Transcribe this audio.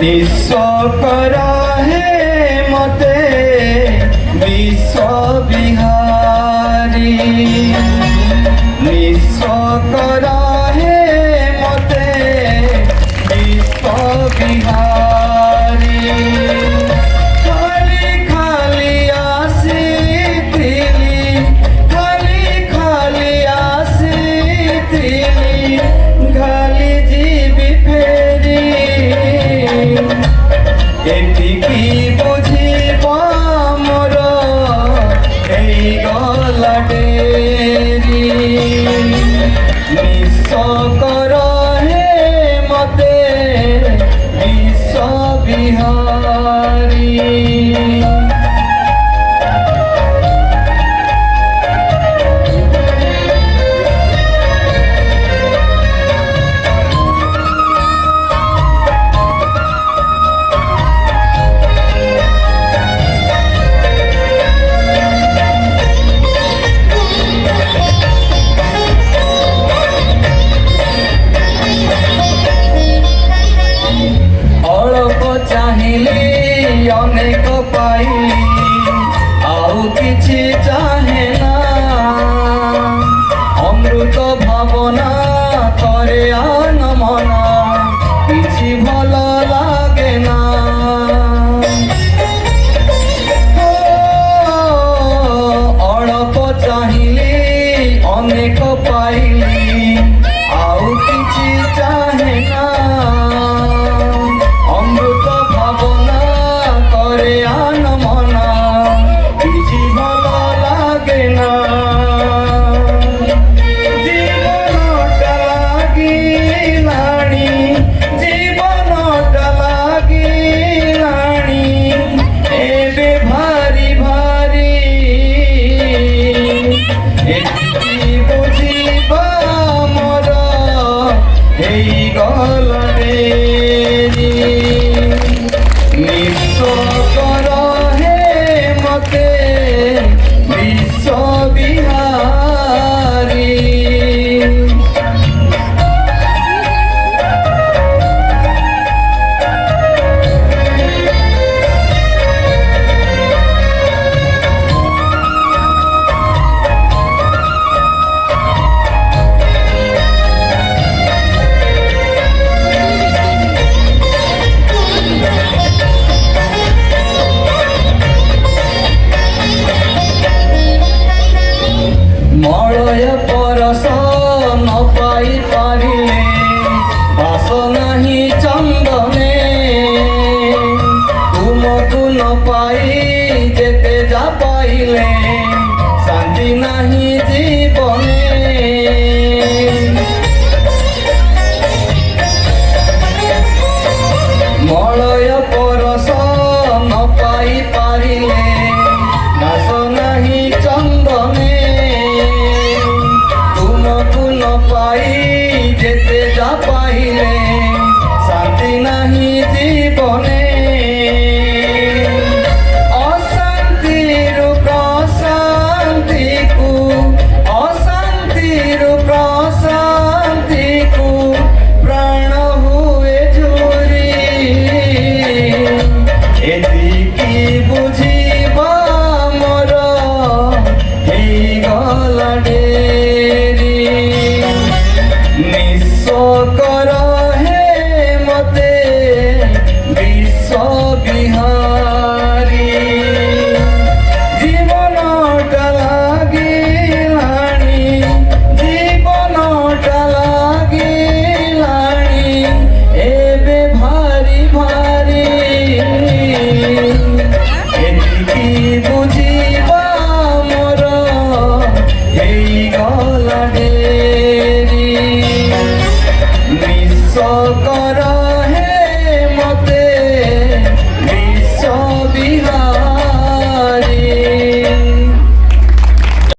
निस्व करा हे मते विश्व बिहारी निस्व करा हे मते विश्व बिहारी खाली खाली आसिथिली खाली खाली आसिथिली खाली जीवी फेरी एतिकी बुझिब मोर এই গলা ডেরি নিঃস্ব কর হে মতে বিশ্ব বিহারী চাহিলি অনেক পাইলি আউ কিছু চাহে না অমৃত ভাবনা করে আন মনা কিছু ভাল লাগে না অল্প চাহিলি অনেক পাইলি আউ কিছু চাহে না অমৃত ভাবনা করে আন মনা কিছু ভালো লাগে না জীবনটা লাগিলানি জীবনটা লাগিলানি এবে ভারি ভারি এটি বুঝিব মোর এই গলারে নিঃস্ব কর হে মতে বিশ্ব বিহারী মলয় পরশ ন পাই পারিলে বাস নাহি চন্দনে তুমকু ন পাই যেতে যা পাইলে শান্তি নাহি জীবনে মলয় পরশ ন পাই পারিলে বাস নাহি চন্দনে পাই যেতে যা পাইলে শান্তি নাহি জীবনে অশান্তির প্রশান্তিকু অশান্তির প্রশান্তিকু প্রাণ হুয়ে ঝুরি এদিকে বুঝিব মোর এই গলা ডেরি নিঃস্ব কর হে মতে বিশ্ব বিহারী জীবনটা লাগিলানি জীবনটা লাগিলানি এবে ভারি ভারি এদিকে বুঝিব মোর এই গলা ডেরি নিঃস্ব কর